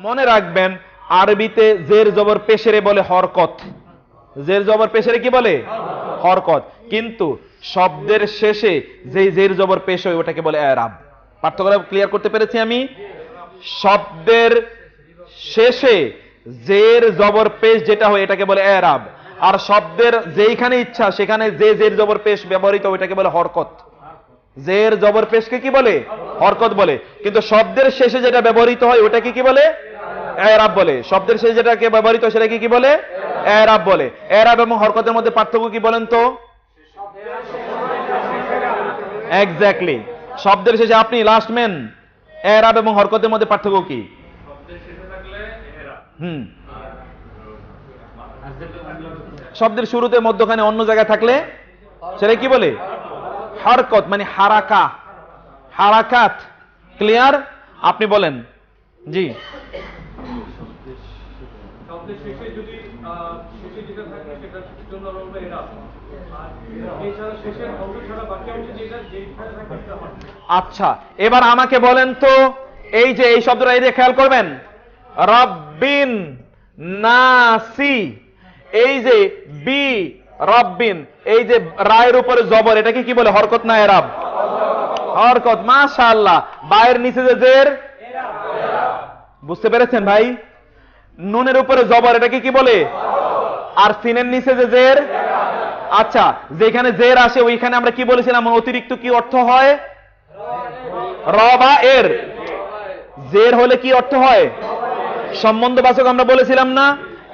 মনে রাখবেন আরবিতে জের জবর পেশেরে বলে হরকত। জের জবর পেশেরে কি বলে? হরকত। কিন্তু শব্দের শেষে যেই জের জবর পেশ হয় ওটাকে বলে এরাব। পার্থক্য ক্লিয়ার করতে পেরেছি আমি? শব্দের শেষে জের জবর পেশ যেটা হয় এটাকে বলে এরাব, আর শব্দের যেইখানে ইচ্ছা সেখানে যে জের জবর পেশ ব্যবহৃত ওইটাকে বলে হরকত। জের জবর পেশকে কি বলে? হরকত বলে। কিন্তু শব্দের শেষে যেটা ব্যবহৃত হয় ওটাকে কি বলে? এরাব বলে। শব্দের শেষে যেটাকে ব্যবহৃত হয় সেটাকে কি বলে? এরাব বলে। এরাব এবং হরকতের মধ্যে পার্থক্য কি বলেন তো? এক্স্যাক্টলি, শব্দের শেষে আপনি লাস্ট ম্যান। এরাব এবং হরকতের মধ্যে পার্থক্য কি? শব্দের শুরুতে মধ্যখানে অন্য জায়গায় থাকলে সেটা কি বলে? হরকত, মানে হারাকা, হারাকাত। ক্লিয়ার? আপনি বলেন। জি। আচ্ছা, এবার আমাকে বলেন তো, এই যে এই শব্দটা এই যে খেয়াল করবেন, রব্বিন নাসি, এই যে বি রব্বিন, এই যে রায়ের উপরে জবর, এটাকে কি বলে? হরকত না এরাব? হরকত। মাশাআল্লাহ। বায়ের নিচে যে জের, বুঝতে পেরেছেন ভাই? নুনের উপরে জবর, এটাকে কি বলে? আর সিনের নিচে যে জের, আচ্ছা, যেখানে জের আসে ওইখানে আমরা কি বলেছিলাম অতিরিক্ত কি অর্থ হয়? র বা এর। জের হলে কি অর্থ হয়? সম্বন্ধবাচক আমরা বলেছিলাম না?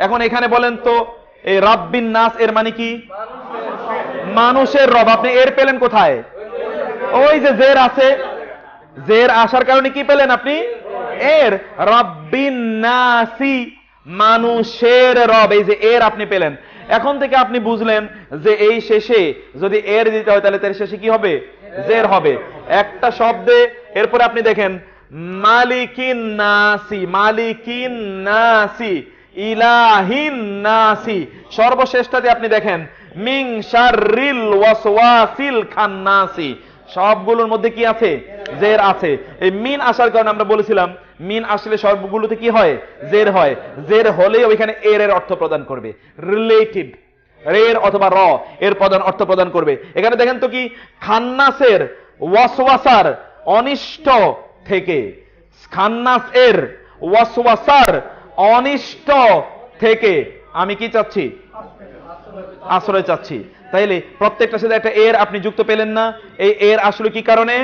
এখন এখানে বলেন তো, এই রাব্বিন নাস এর মানে কি? মানুষের রব। আপনি এর পেলেন কোথায়? ওই যে জের আছে, জের আসার কারণে কি পেলেন আপনি? এর। রাব্বিন নাসি, মানুষের রব, এই যে এর আপনি পেলেন। এখন থেকে আপনি বুঝলেন যে এই শেষে যদি এর দিতে হয় তাহলে তার শেষে কি হবে? জের হবে। একটা শব্দে এরপরে আপনি দেখেন মালিকিন নাসি, মালিকিন নাসি, ইলাহিন নাসি, সর্বশেষটাতে আপনি দেখেন মিন শাররিল ওয়াসওয়াসিল খান্নাসি, সবগুলোর মধ্যে কি আছে? জের আছে। এই মিন আসার কারণে আমরা বলেছিলাম মিন আসলে সবগুলোতে কি হয়? জের হয়। জের হলে ওইখানে এর অর্থ প্রদান করবে, রিলেটিভ রের অথবা র এর প্রদান অর্থ প্রদান করবে। এখানে দেখেন তো কি, খান্নাসের ওয়াসওয়াসার অনিষ্ট থেকে, খান্নাস এর ওয়াসওয়াসার অনিষ্ট থেকে আমি কি চাচ্ছি? আশ্রয় চাচ্ছি। তাইলে প্রত্যেকটার সাথে একটা এর আপনি যুক্ত পেলেন না? এই এর আসলে কি কারণে?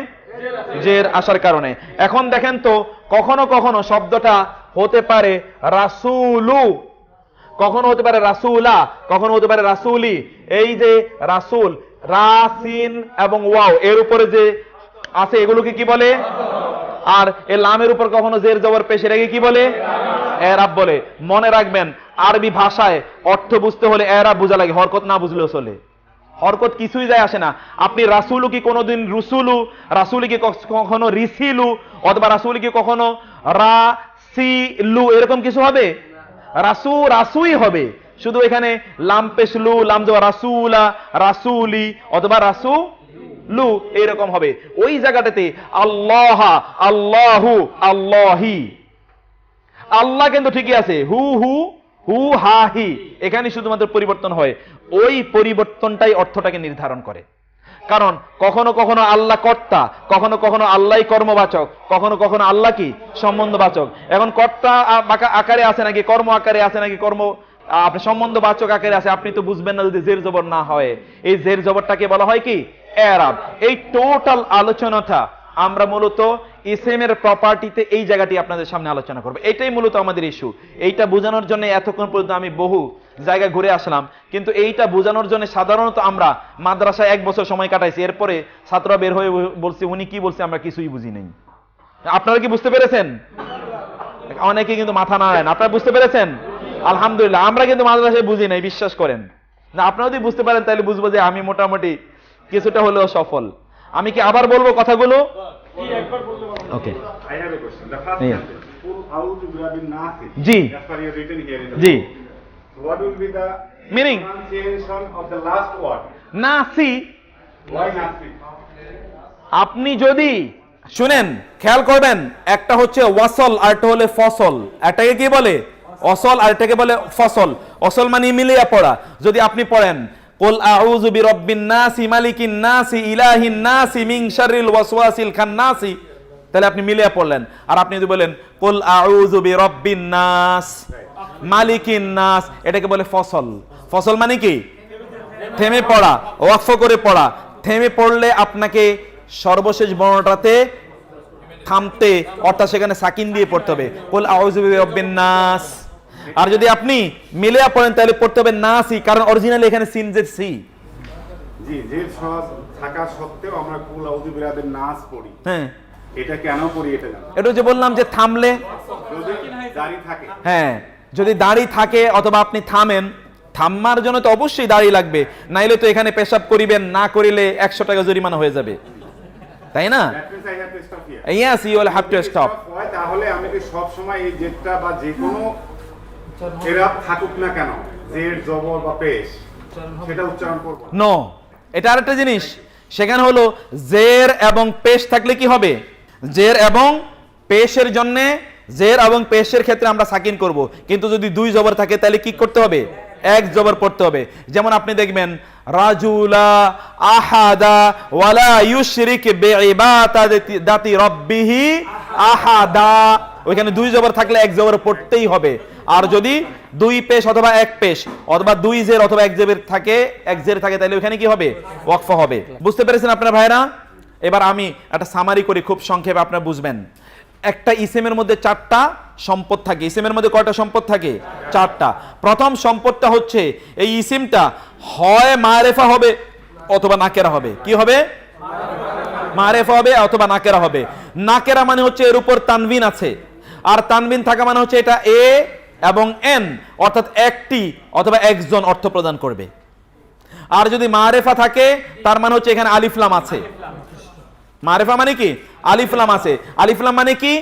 জের আসার কারণে। এখন দেখেন তো, কখনো কখনো শব্দটা হতে পারে রাসূলু, কখনো হতে পারে রাসূলা, কখনো হতে পারে রাসূলি। এই যে রাসূল, রাসিন এবং ওয়াও এর উপরে যে আছে এগুলোকে কি বলে? আর এই লামের উপর কখনো জের জবর পেশ, এটাকে কি বলে? এরাব বলে। মনে রাখবেন আরবি ভাষায় অর্থ বুঝতে হলে এরাব বোঝা লাগে, হরকত না বুঝলেও চলে। হরকত কিছুই যায় আসে না। আপনি রাসূলু কি কোনোদিন রুসুলু, রাসূলি কি কখনো রিসিলু, অথবা রাসূলি কি কখনো রাসিলু এরকম কিছু হবে? রাসূ রাসূই হবে। শুধু এখানে লাম পেশলু, লাম জবর রাসূলা, রাসূলি অথবা রাসূলু এরকম হবে। ওই জায়গাটাতে আল্লাহ, আল্লাহু, আল্লাহি, আল্লাহ কিন্তু ঠিকই আছে, হু হু, হু হা হি, এখানে শুধুমাত্র পরিবর্তন হয়। ওই পরিবর্তনটাই অর্থটাকে নির্ধারণ করে। কারণ কখনো কখনো আল্লাহ কর্তা, কখনো কখনো আল্লাহই কর্মবাচক, কখনো কখনো আল্লাহ কি সম্বন্ধবাচক। এখন কর্তা আকারে আছে নাকি কর্ম আকারে আছে নাকি কর্ম আপনি সম্বন্ধবাচক আকারে আছে, আপনি তো বুঝবেন না যদি জের জবর না হয়। এই জের জবরটাকে বলা হয় কি? এরাব। এই টোটাল আলোচনাটা আমরা মূলত ইসমের প্রপার্টিতে এই জায়গাটি আপনাদের সামনে আলোচনা করব। এটাই মূলত আমাদের ইস্যু। এইটা বোঝানোর জন্য এতক্ষণ পর্যন্ত আমি বহু জায়গায় ঘুরে আসলাম, কিন্তু এইটা বোঝানোর জন্য সাধারণত আমরা মাদ্রাসায় 1 বছর সময় কাটাইছি। এরপরে ছাত্ররা বের হয়ে বলছে উনি কি বলছে আমরা কিছুই বুঝি নাই। আপনারা কি বুঝতে পেরেছেন? অনেকে কিন্তু মাথা নাড়েন। আপনারা বুঝতে পেরেছেন? আলহামদুলিল্লাহ। আমরা কিন্তু মাদ্রাসায় বুঝি নাই, বিশ্বাস করেন না। আপনারা যদি বুঝতে পারেন তাহলে বুঝবো যে আমি মোটামুটি কিছুটা হলেও সফল। আমি কি আবার বলবো কথাগুলো? ওকে, I have a question. The first sentence, Qul a'udhu birabbin nas. G As per your written here in the G, what will be the Meaning? pronunciation of the last word? নাসি। Why nasi? আপনি যদি শুনেন, খেয়াল করবেন, একটা হচ্ছে ওয়াসল আর একটা হলে ফসল। একটাকে কি বলে অসল, আর এটাকে বলে ফসল। অসল মানে মিলিয়ে পড়া। যদি আপনি পড়েন কুল আউযু বিরাব্বিন নাসি মালিকিন নাসি ইলাহিন নাসি মিন শাররিল ওয়াসওয়াসিল খান্নাসি, তাহলে আপনি মিলিয়ে পড়লেন। আর আপনি যদি বলেন কুল আউযু বিরাব্বিন নাস মালিকিন নাস, এটাকে বলে ফসল। ফসল মানে কি থেমে পড়া, ওয়াকফ করে পড়া। থেমে পড়লে আপনাকে সর্বশেষ বর্ণটাতে থামতে, অর্থাৎ সেখানে সাকিন দিয়ে পড়তে হবে, কুল আউযু বিরাব্বিন নাস। আর যদি আপনি মিলিয়ে পড়েন তাহলে পড়তে হবে নাসি, কারণ অরিজিনালি এখানে সিন জেড সি। জি, যে সব থাকা সত্ত্বেও আমরা কুল আউযু বিরাব্বিন নাস পড়ি। হ্যাঁ, এটা কেন পড়ি এটা জানো? এটা যে বললাম যে থামলে, যদি দাড়ি থাকে। হ্যাঁ, যদি দাড়ি থাকে অথবা আপনি থামেন, থামার জন্য তো অবশ্যই দাড়ি লাগবে, নাইলে তো এখানে পেশাব করিবেন, না করিলে 100 টাকা জরিমানা হয়ে যাবে, তাই না? That means I have to stop here. Yes, you will have to stop. হয় তাহলে আমি কি সব সময় এই জেডটা বা যে কোনো এরাব থাকুক না কেন, জেড জবর বা পেশ, সেটা উচ্চারণ করব? নো, এটা আরেকটা জিনিস। সেখানে হলো জের এবং পেশ থাকলে কি হবে, জের এবং পেশের জন্য, জের এবং পেশের ক্ষেত্রে আমরা সাকিন করব, কিন্তু যদি দুই জবর থাকে তাহলে কি করতে হবে, এক জবর পড়তে হবে। যেমন আপনি দেখবেন রাজুলা আহাদা ওয়ালা ইউশরিক বিইবাদাতি রাব্বিহি আহাদা, ওইখানে দুই জবর থাকলে এক জবর পড়তেই হবে। আর যদি দুই পেশ অথবা এক পেশ অথবা দুই জের অথবা এক জের থাকে, এক জের থাকে, তাহলে ওখানে কি হবে, ওয়াকফ হবে। বুঝতে পেরেছেন আপনারা ভাইরা? এবার আমি একটা সামারি করি খুব সংক্ষেপে, আপনারা বুঝবেন। একটা ইসিমের মধ্যে 4টা সম্পদ থাকে। ইসিমের মধ্যে কয়টা সম্পদ থাকে? 4টা। প্রথম সম্পদটা হচ্ছে এই ইসিমটা হয় মারেফা হবে অথবা নাকেরা হবে। কি হবে? মারেফা হবে অথবা নাকেরা হবে। নাকেরা মানে হচ্ছে এর উপর তানবিন আছে, আর তানবিন থাকা মানে হচ্ছে এটা এ এবং এন, অর্থাৎ একটি অথবা একজন অর্থ প্রদান করবে। আর যদি মারেফা থাকে তার মানে হচ্ছে এখানে আলিফ লাম আছে। মারেফা মানে কি? আলিফ লাম আছে। আলিফ লাম মানে কি?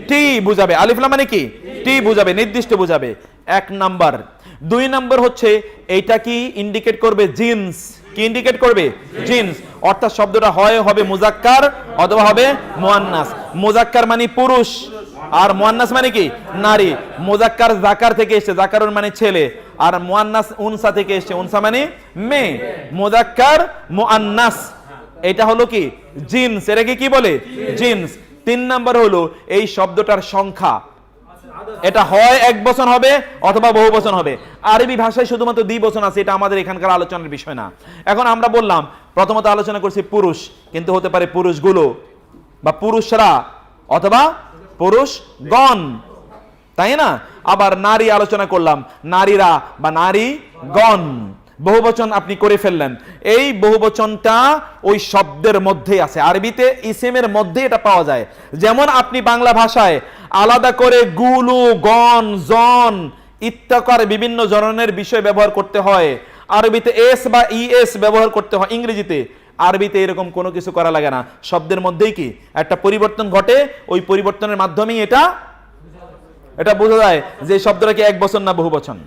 টি বুঝাবে। আলিফ লাম মানে কি? টি বুঝাবে, নির্দিষ্ট বুঝাবে। 1 নাম্বার। 2 নাম্বার হচ্ছে এইটা কি ইন্ডিকেট করবে? জিন্স। কি ইন্ডিকেট করবে? জিন্স। অর্থাৎ শব্দটা হয় হবে মুজাক্কার অথবা হবে মুয়ান্নাস। মুজাক্কার মানে পুরুষ আর মুয়ান্নাস মানে কি? নারী। মুজাক্কার যাকার থেকে এসেছে, যাকারুন মানে ছেলে, আর মুয়ান্নাস উনসা থেকে এসেছে, উনসা মানে মেয়ে। মুজাক্কার মুয়ান্নাস, এটা হলো কি? জিন্স। এটাকে কি বলে? জিন্স। 3 নাম্বার হলো এই শব্দটার সংখ্যা। এটা হয় এক বচন হবে অথবা বহু বচন হবে। আরবি ভাষায় শুধুমাত্র দ্বিবচন আছে, এটা আমাদের এখানকার আলোচনার বিষয় না। এখন আমরা বললাম প্রথমত আলোচনা করছি পুরুষ, কিন্তু হতে পারে পুরুষগুলো বা পুরুষরা অথবা পুরুষগণ, তাই না? আবার নারী আলোচনা করলাম, নারীরা বা নারীগণ। বহুবচন আপনি করে ফেললেন। এই বহুবচনটা ওই শব্দের মধ্যেই আছে। আরবিতে ইসিমের মধ্যে এটা পাওয়া যায়। যেমন আপনি বাংলা ভাষায় আলাদা করে গুলু, গণ, জন ইত্যাকার বিভিন্ন ধরনের বিষয় ব্যবহার করতে হয়। আরবিতে এস বা ইএস ব্যবহার করতে হয়। ইংরেজিতে, আরবিতে এরকম কোনো কিছু করা লাগে না। শব্দের মধ্যেই কি একটা পরিবর্তন ঘটে, ওই পরিবর্তনের মাধ্যমেই এটা বোঝা যায় যে শব্দটা কি এক বচন না বহু বচন,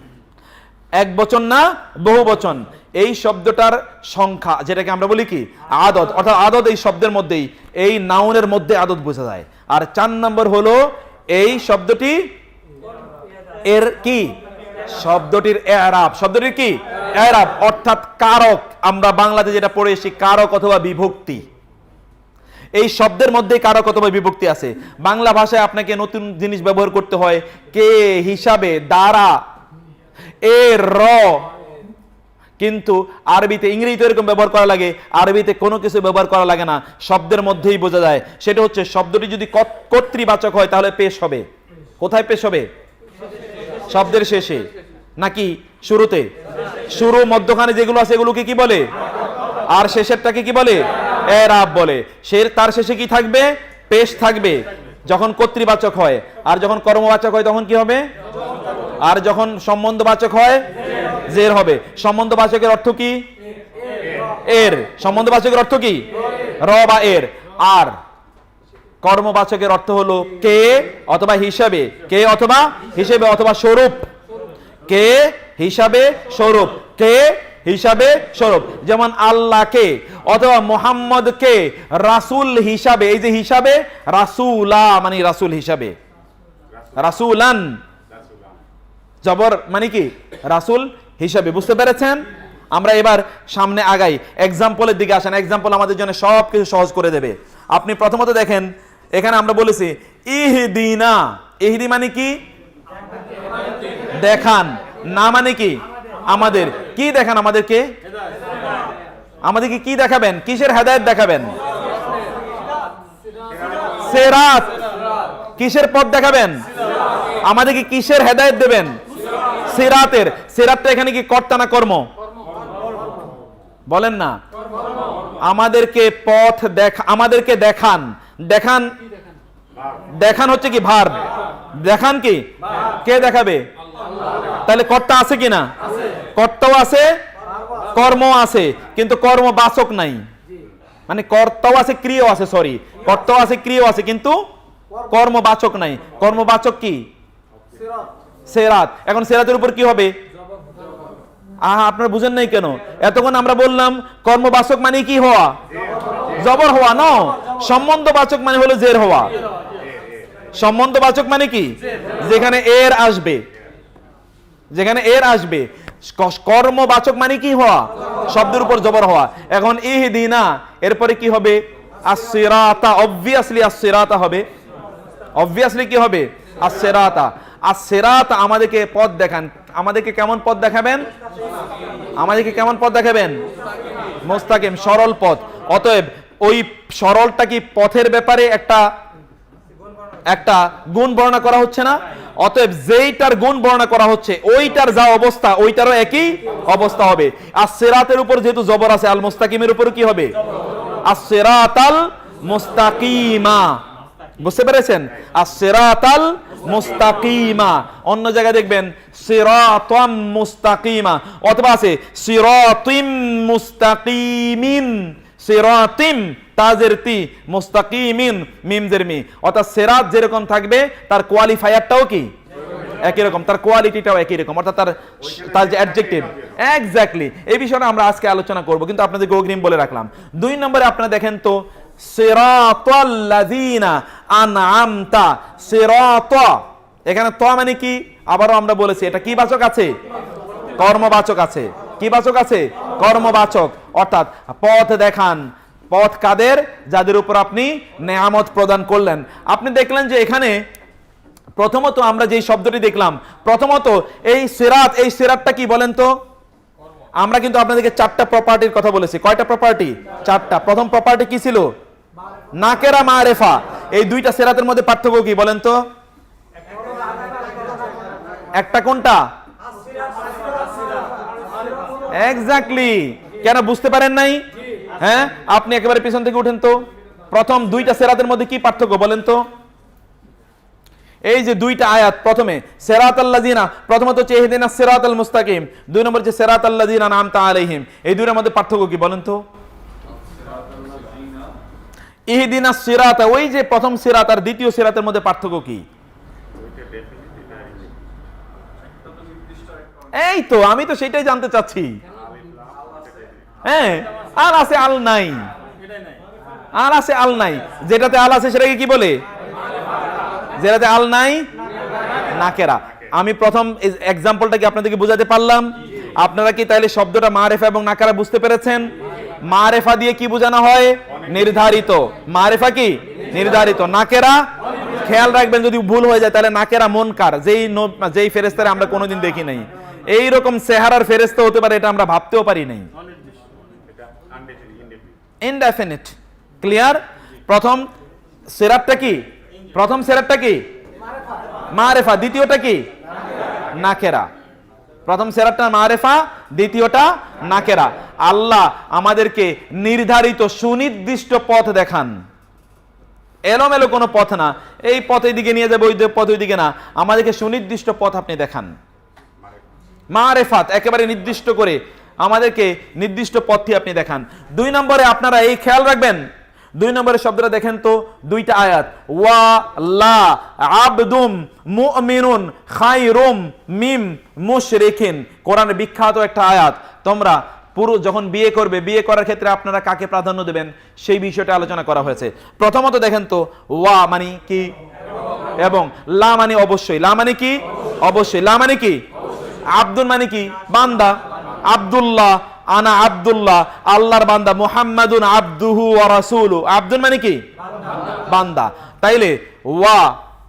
এক বচন না বহু বচন। এই শব্দটার সংখ্যা, যেটাকে আমরা বলি কি আদদ, অর্থাৎ আদদ এই শব্দের মধ্যেই, এই নাউনের মধ্যে আদদ বোঝা যায়। আর 4 নম্বর হলো এই শব্দটি এর কি, শব্দটির এরাব। শব্দটির কি এরাব, অর্থাৎ কারক। আমরা বাংলাতে যেটা পড়ে এসেছি কারক অথবা বিভক্তি, এই শব্দের মধ্যে কারক অথবা বিভক্তি আছে। বাংলা ভাষায় আপনাকে নতুন জিনিস ব্যবহার করতে হয়, কে, হিসাবে, দ্বারা, এ, র। কিন্তু আরবিতে, ইংরেজিতে এরকম ব্যবহার করা লাগে, আরবিতে কোনো কিছু ব্যবহার করা লাগে না, শব্দের মধ্যেই বোঝা যায়। সেটা হচ্ছে শব্দটি যদি কর্তৃবাচক হয় তাহলে পেশ হবে। কোথায় পেশ হবে? শব্দের শেষে নাকি শুরুতে? শুরু মধ্যখানে যেগুলো আছে এগুলোকে কি বলে? আর শেষেরটাকে কি বলে? এরাব বলে। তার শেষে কি থাকবে? পেশ থাকবে যখন কর্তৃবাচক হয়। আর যখন কর্মবাচক হয় তখন কি হবে? আর যখন সম্বন্ধবাচক হয় জের হবে। সম্বন্ধবাচকের অর্থ কি? এর। সম্বন্ধবাচকের অর্থ কি? র বা এর। আর কর্মবাচকের অর্থ হলো কে অথবা হিসাবে, কে অথবা হিসেবে অথবা স্বরূপ, কে হিসাবে স্বরূপ, কে হিসাবে স্বরূপ, যেমন আল্লাহকে অথবা মুহাম্মদকে রাসূল হিসাবে, এই যে হিসাবে রাসূলা মানে রাসূল হিসাবে, রাসূলান জবর মানে কি রাসূল হিসাবে। বুঝতে পেরেছেন? আমরা এবার সামনে আগাই, এক্সাম্পলের দিকে আসেন। এক্সাম্পল আমাদের জন্য সব কিছু সহজ করে দেবে। আপনি প্রথমত দেখেন, এখানে আমরা বলেছি ইহদিনা, ইহদি মানে কি দেখান, না মানে কি আমাদের কি দেখান, আমাদেরকে আমাদেরকে কি দেখাবেন, কিসের হেদায়েত দেখাবেন? সিরাত, কিসের পথ দেখাবেন? আমাদেরকে কিসের হেদায়েত দেবেন? সিরাতের। সিরাতটা এখানে কি কর্তা না কর্ম? বলেন না। আমাদেরকে পথ আমাদেরকে দেখান, দেখান, দেখান হচ্ছে কি ভার্ব, দেখান কি কে দেখাবে? তাহলে কর্তা আছে কিনা? কর্তাও আছে, কর্ম আছে, কিন্তু কর্মবাচক নাই। মানে কর্তাও আছে, ক্রিয়াও আছে, সরি কর্তাও আছে, ক্রিয়াও আছে, কিন্তু কর্মবাচক নাই। কর্মবাচক কি? সিরাত। এখন সিরাতের উপর কি হবে? আপনারা বুঝেন নাই কেন? এতক্ষণ আমরা বললাম কর্মবাচক মানে কি হওয়া? জবর হওয়া। ন সম্বন্ধবাচক মানে হলো জের হওয়া। সম্বন্ধবাচক মানে কি? যেখানে এর আসবে, যেখানে এর আসবে। কর্মবাচক মানে কি হওয়া? শব্দের উপর জবর হওয়া। এখন ইহদিনা এরপরে কি হবে? as-sirata, obviously as-sirata হবে। obviously কি হবে? as-sirata। as-sirata আমাদেরকে পথ দেখান। আমাদেরকে কেমন পথ দেখাবেন? আমাদেরকে কেমন পথ দেখাবেন? মুস্তাকিম, সরল পথ। অতএব ওই সরলটা কি পথের ব্যাপারে একটা একটা গুণ বর্ণনা করা হচ্ছে না? অতএব যেইটার গুণ বর্ণনা করা হচ্ছে ওইটার যা অবস্থা ওইটারও একই অবস্থা হবে। আর সিরাতের উপর যেহেতু জবর আছে, আল মুস্তাকিমের উপর কি হবে? as-siratal মুস্তাকিমা। বুঝতে পেরেছেন? as-siratal মুস্তাকিমা। অন্য জায়গায় দেখবেন সিরাতাম মুস্তাকিমা, অথবা আছে সিরাতিম মুস্তাকিমিন, সিরাতিম তাজের তি, মুস্তাকিমিন মিমজের মি। অর্থাৎ সিরাত যেরকম থাকবে তার কোয়ালিফায়ারটাও কি একই রকম, তার কোয়ালিটিটাও একই রকম, অর্থাৎ তার যে অ্যাডজেক্টিভ। এক্স্যাক্টলি এই বিষয়টা আমরা আজকে আলোচনা করব, কিন্তু আপনাদেরকে অগ্রিম বলে রাখলাম। 2 নম্বরে আপনারা দেখেন তো সিরাতাল লাযিনা আনআমতা। সিরাত, এখানে ত মানে কি? আবারও আমরা বলেছি এটা কি বাচক আছে? কর্মবাচক আছে। কি বাচক আছে? কর্মবাচক। অর্থাৎ পথ দেখান। পথ কাদের? যাদের উপর আপনি নেয়ামত প্রদান করলেন। আপনি দেখলেন যে এখানে প্রথমত আমরা যে শব্দটি দেখলাম, প্রথমত এই সিরাত, এই সিরাতটা কি বলেন তো? আমরা কিন্তু আপনাদেরকে 4টা প্রপার্টির কথা বলেছি। কয়টা প্রপার্টি? 4টা। প্রথম প্রপার্টি কি ছিল? নাকেরা মারেফা। এই 2টা সিরাতের মধ্যে পার্থক্য কি বলেন তো? একটা কোনটা? এক্স্যাক্টলি। কেন বুঝতে পারেন নাই? হ্যাঁ, আপনি একেবারে পিছন থেকে উঠেন তো। প্রথম 2টা সিরাতের মধ্যে কি পার্থক্য বলেন তো? এই যে 2টা আয়াত, প্রথমে সিরাতাল লাযিনা, প্রথমত হচ্ছে ইহদিনাস সিরাতাল মুস্তাকিম, 2 নম্বর হচ্ছে সিরাতাল লাযিনা আনআমতা আলাইহিম। এই 2টার মধ্যে পার্থক্য কি বলেন তো? ইহদিনাস সিরাতা, ওই যে প্রথম সিরাত আর দ্বিতীয় সিরাতের মধ্যে পার্থক্য কি? এই তো আমি তো সেটাই জানতে চাচ্ছি। হ্যাঁ, আর আছে আল নাই, আর আছে আল নাই। যেটাতে আল আছে সেটাকে কি বলে? যেটাতে আল নাই নাকেরা। আমি প্রথম এক্সাম্পলটা কি আপনাদেরকে বোঝাতে পারলাম? আপনারা কি তাইলে শব্দটা মারেফা এবং নাকারা বুঝতে পেরেছেন? মারেফা দিয়ে কি বোঝানো হয়? নির্ধারিত। মারেফা কি? নির্ধারিত। নাকেরা খেয়াল রাখবেন, যদি ভুল হয়ে যায় তাহলে নাকেরা মুনকার, যেই ফেরেশতারে আমরা কোনোদিন দেখি নাই। এই রকম চেহারার ফেরেশতা হতে পারে এটা আমরা ভাবতেও পারি নাই। ইনডেফিনিট। ক্লিয়ার? প্রথম সিরাতটা কি? প্রথম সিরাতটা কি? মারেফা। দ্বিতীয়টা কি? নাকেরা। প্রথম সিরাতটা মারেফা, দ্বিতীয়টা নাকেরা। আল্লাহ আমাদেরকে নির্ধারিত সুনির্দিষ্ট পথ দেখান। এলোমেলো কোনো পথ না, এই পথ এইদিকে নিয়ে যাবে, ওই পথ ওইদিকে না। আমাদেরকে সুনির্দিষ্ট পথ আপনি দেখান। মারেফাত, একেবারে নির্দিষ্ট করে আমাদেরকে নির্দিষ্ট পথটি আপনি দেখান। 2 নম্বরে আপনারা এই খেয়াল রাখবেন, 2 নম্বরের শব্দটা দেখেন তো, 2টা আয়াত। ওয়া লা আবদুম মুমিনুন খায়রুম মিম মুশরিকিন। কোরআনের বিখ্যাত একটা আয়াত। তোমরা পুরুষ যখন বিয়ে করবে, বিয়ে করার ক্ষেত্রে আপনারা কাকে প্রাধান্য দেবেন সেই বিষয়টা আলোচনা করা হয়েছে। প্রথমত দেখেন তো, ওয়া মানে কি এবং লা মানে অবশ্যই, লা মানে কি অবশ্যই, লা মানে কি আব্দুন মানে কি বান্দা, আব্দুল্লাহ আনা আব্দুল্লাহ আল্লাহর বান্দা, মুহাম্মাদুন আবদুহু ওয়া রাসূলু, আব্দুন মানে কি বান্দা। তাইলে ওয়া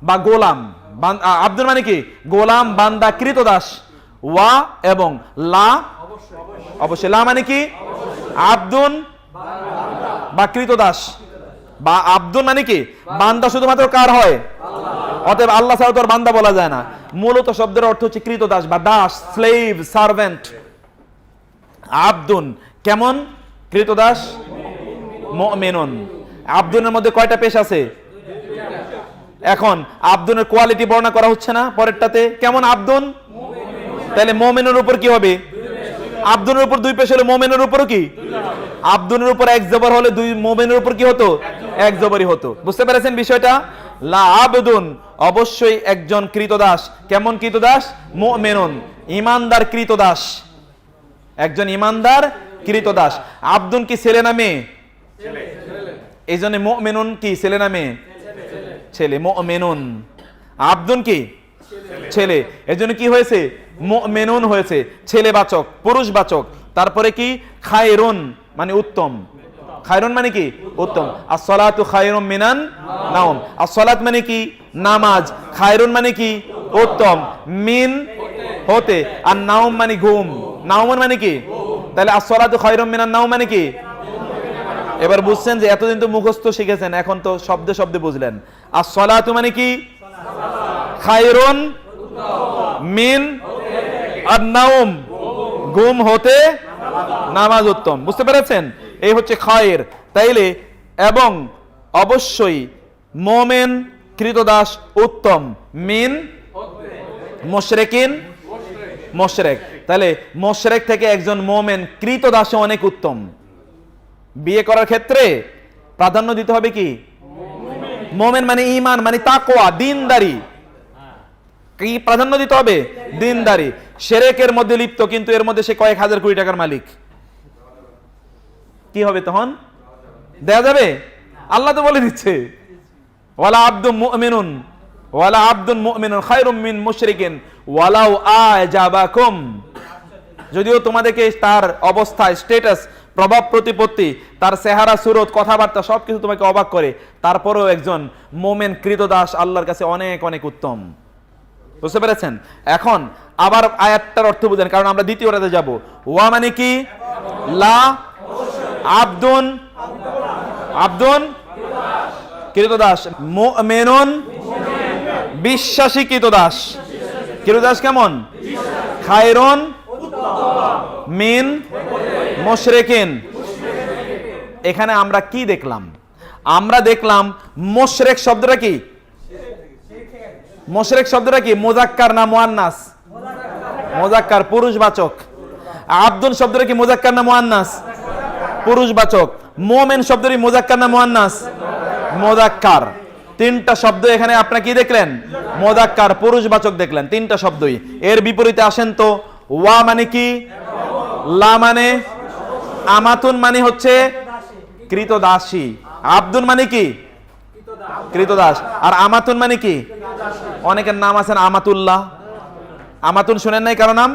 বা গোলাম, আব্দুল মানে কি গোলাম বান্দা কৃতদাস, ওয়া এবং লা অবশ্যই, লা মানে কি আব্দুন বা কৃতদাস, বা আব্দুল মানে কি বান্দা শুধুমাত্র কার হয়, অতএব আল্লাহ ছাড়া তো আর বান্দা বলা যায় না। মূলত শব্দের অর্থ হচ্ছে কৃতদাস বা দাস, স্লেভ, সার্ভেন্ট। আব্দুন কেমন কৃতদাস, মুমিনুন। আব্দুনের মধ্যে কয়টা পেশ আছে? এখন আব্দুনের কোয়ালিটি বর্ণনা করা হচ্ছে না পরেরটাতে, কেমন আব্দুন, তাহলে মুমিনের উপর কি হবে? আব্দুনের উপর দুই পেশ হলে মুমিনের উপরও কি? আব্দুনের উপর এক জবর হলে দুই মুমিনের উপর কি হতো? এক জবরই হতো। বুঝতে পেরেছেন বিষয়টা? লা আবদুন অবশ্যই একজন কৃতদাস, কেমন কৃতদাস? মুমিনুন ঈমানদার কৃতদাস, একজন ঈমানদার কৃতদাস। আব্দুন কি ছেলে না মেয়ে? এই জন্য মুমিনুন কি ছেলে না মেয়ে? ছেলে। মুমিনুন, আব্দুন কি ছেলে, এজন্য কি হয়েছে? মুমিনুন হয়েছে, ছেলেবাচক, পুরুষবাচক। তারপরে কি? খায়রুন মানে উত্তম, খায়রুন মানে কি উত্তম। as-salatu খায়রুম মিনান নাওম, as-সালাত মানে কি নামাজ, খায়রুন মানে কি উত্তম, মিন হতে, আর নাওম মানে ঘুম, নাওমন মানে কি? তাহলে as-salatu খায়রুম মিনান নাওম মানে কি? এবার বুঝছেন যে এতদিন তো মুখস্থ শিখেছেন, এখন তো শব্দে শব্দে বুঝলেন। as-salatu মানে কি খায়রুন মিন আর নাওম, ঘুম হতে নামাজ উত্তম। বুঝতে পেরেছেন? এই হচ্ছে খায়ের। তাইলে এবং অবশ্যই মুমিন কৃতদাস উত্তম, মিন মুশরিকিন মুশরিক। তাহলে মুশরিক থেকে একজন মুমিন কৃতদাস অনেক উত্তম। বিয়ে করার ক্ষেত্রে প্রাধান্য দিতে হবে কি? মুমিন মানে ঈমান মানে তাকওয়া, দ্বীনদারি। কি প্রাধান্য দিতে হবে? দ্বীনদারি। শিরকের মধ্যে লিপ্ত কিন্তু এর মধ্যে সে কয়েক হাজার কোটি টাকার মালিক, কি হবে তখন? দেয়া যাবে? আল্লাহ তো বলে দিচ্ছে ওয়ালা আব্দুন মুমিনুন, ওয়ালা আব্দুন মুমিনুন খায়রুম মিন মুশরিকিন ওয়ালাউ আজাবাকুম। যদিও তোমাদেরকে তার অবস্থা, স্ট্যাটাস, প্রভাব প্রতিপত্তি, তার চেহারা, সুরত, কথাবার্তা সবকিছু তোমাকে অবাক করে, তারপরেও একজন মুমিন কৃতদাস আল্লাহর কাছে অনেক অনেক উত্তম। বুঝতে পেরেছেন? এখন আবার আয়াতটার অর্থ বুঝেন, কারণ আমরা দ্বিতীয় রাতে যাব। ওয়া মানে কি? লা আব্দুন, আব্দুন কৃতদাস, মুমিনুন বিশ্বাসী কৃতদাস, কৃতদাস কেমন? খায়রুন মিন মুশরিকিন। এখানে আমরা কি দেখলাম? আমরা দেখলাম মুশরিক শব্দটা কি? মুশরিক শব্দটা কি মুযাক্কার না মুআন্নাস? মুযাক্কার, পুরুষবাচক। আব্দুল শব্দটা কি মুযাক্কার না মুআন্নাস? পুরুষবাচক। মুমিন শব্দটি মুযাক্কার না মুআন্নাস? মুযাক্কার। তিনটা শব্দ এখানে আপনারা কি দেখলেন? মুযাক্কার, পুরুষবাচক দেখলেন, তিনটা শব্দই। এর বিপরীতে আসেন তো। ওয়া মানে কি? লা মানে? আমাতুন মানে হচ্ছে কৃতদাসী, আব্দুল মানে কি কৃতদাস, আর আমাতুন মানে কি? অনেকের নাম আছেন আমাতুল্লাহ, আমাতুন শুনেন নাই কারো নাম?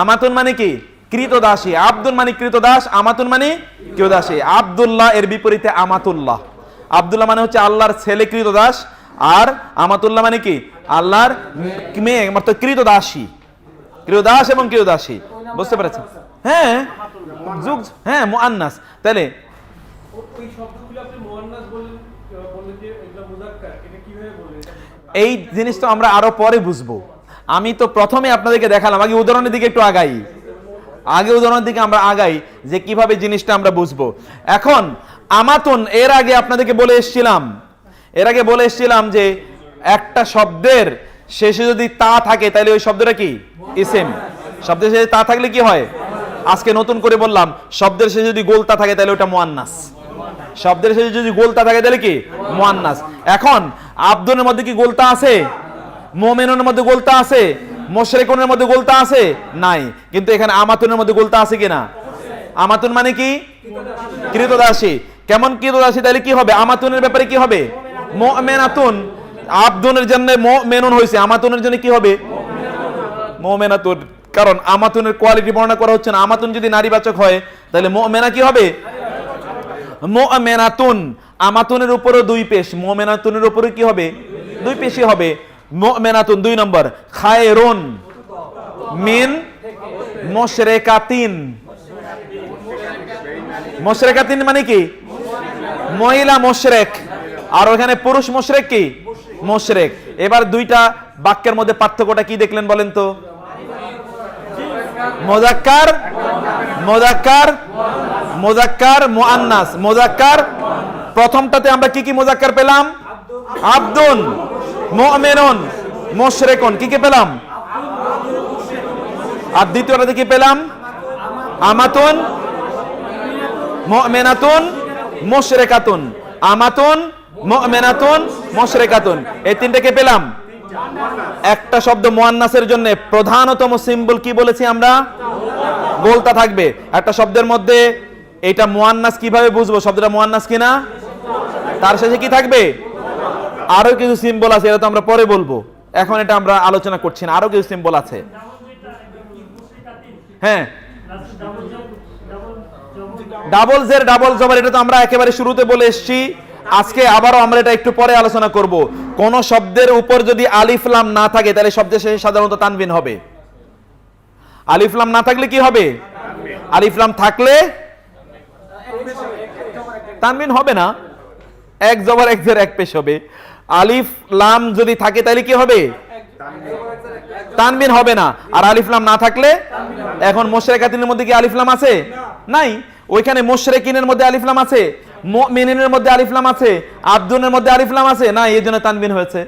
আমাতুন মানে কি? কৃতদাসী। আব্দুল মানে কৃতদাস, আমাতুন মানে কৃতদাসী। আব্দুল্লাহ এর বিপরীতে আমাতুল্লাহ। আব্দুল্লাহ মানে হচ্ছে আল্লাহর ছেলে কৃতদাস, আর আমাতুল্লাহ মানে কি? আল্লাহর মেয়ে, মানে কৃতদাসী, কৃতদাস এবং কৃতদাসী। বুঝতে পেরেছেন? হ্যাঁ, যুগ, হ্যাঁ মুআন্নাস। তাহলে এই জিনিস তো আমরা আরো পরে বুঝবো। আমি তো প্রথমে আপনাদেরকে দেখালাম, আগে উদাহরণের দিকে একটু আগাই, আগে উদাহরণের দিকে আমরা আগাই যে কিভাবে জিনিসটা আমরা বুঝবো। এখন আমাতুন এর আগে আপনাদেরকে বলে এসেছিলাম, যে একটা শব্দের শেষে যদি তা থাকে তাহলে ওই শব্দটা কি? ইসিম। শব্দের শেষে তা থাকলে কি হয়? আজকে নতুন করে বললাম, শব্দের শেষে যদি গোলতা থাকে তাহলে ওটা মুআন্নাস। শব্দের শেষে যদি গোলতা থাকে তাহলে কি? মুআন্নাস। এখন আব্দুনের মধ্যে কি গোলতা আছে? মুমিনুনের মধ্যে গোলতা আছে? মুশরিকুনের মধ্যে গোলতা আছে? নাই। কিন্তু এখানে আমাতুনের মধ্যে গোলতা আছে কিনা? আমাতুন মানে কি? কৃতদাসী। কেমন কৃতদাসী? তাহলে কি হবে? আমাতুনের ব্যাপারে কি হবে? মুমিনাতুন। আব্দুনের জন্য মুমিনুন হয়েছে, আমাতুনের জন্য কি হবে? মুমিনাতুন। কারণ আমাতুনের কোয়ালিটি বর্ণনা করা হচ্ছে না। আমাতুন যদি নারীবাচক হয় তাহলে মুমিনা কি হবে? মুমিনাতুন। আমাতুনের উপরও দুই পেশ, মুমিনাতুনের উপরে কি হবে? দুই পেশই হবে। মুমিনাতুন 2 নম্বর। খায়রুন মিন মুশরিকাতিন। মুশরিকাতিন মানে কি? মহিলা মুশরিক, আর ওখানে পুরুষ মুশরিক কি? মুশরিক। এবার দুইটা বাক্যের মধ্যে পার্থক্যটা কি দেখলেন বলেন তো? মুযাক্কার মুযাক্কার মুযাক্কার মুআন্নাস। মুযাক্কার প্রথমটাতে আমরা কি কি মুযাক্কার পেলাম? আব্দুন, মুমিনুন, মুশরিকুন। কি কি পেলাম? আর দ্বিতীয়টাতে কি পেলাম? আমাতুন, মুমিনাতুন, মুশরিকাতুন। আমাতুন, মুমিনাতুন, মুশরিকাতুন। এই তিনটাকে পেলাম। একটা শব্দ মুআন্নাসের জন্য প্রধানতম সিম্বল কি বলেছি আমরা? গোলটা থাকবে। একটা শব্দের মধ্যে এটা মুআন্নাস কিভাবে বুঝবো শব্দটা মুআন্নাস কিনা? তার শেষে কি থাকবে? আরো কিছু সিম্বল আছে, এটা তো আমরা পরে বলবো, এখন এটা আমরা আলোচনা করছি না। আরো কিছু সিম্বল আছে। হ্যাঁ, ডাবল জের ডাবল জবর, এটা তো আমরা একেবারে শুরুতে বলে এসেছি। আজকে আবারও আমরা এটা একটু পরে আলোচনা করব। কোন শব্দের উপর যদি আলিফ লাম না থাকে তাহলে শব্দের শেষে সাধারণত তানবিন হবে। আলিফ লাম না থাকলে কি হবে? আলিফ লাম থাকলে তানবিন হবে না, এক জবর এক জের এক পেশ হবে। আলিফ লাম যদি থাকে তাহলে কি হবে? তানবিন হবে না। আর আলিফ লাম না থাকলে, এখন মুশরিকাতিনের মধ্যে কি আলিফ লাম আছে? নাই। ওইখানে মুশরিকিনের মধ্যে আলিফ লাম আছে, মুমিনিনের মধ্যে আলিফ লাম আছে, আব্দুনের মধ্যে আলিফ লাম আছে না, এই জন্য তানবিন হয়েছে।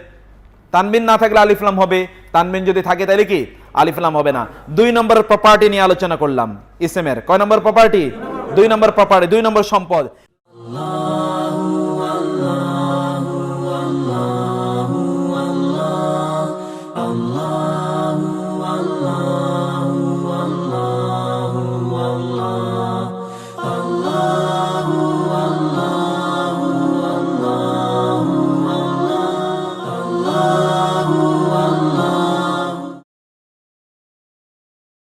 তানবিন না থাকলে আলিফ লাম হবে, তানবিন যদি থাকে তাহলে কি? আলিফ লাম হবে না। 2 নম্বর প্রপার্টি নিয়ে আলোচনা করলাম ইসমের। কয় নম্বর প্রপার্টি? 2 নম্বর প্রপার্টি, 2 নম্বর সম্পদ।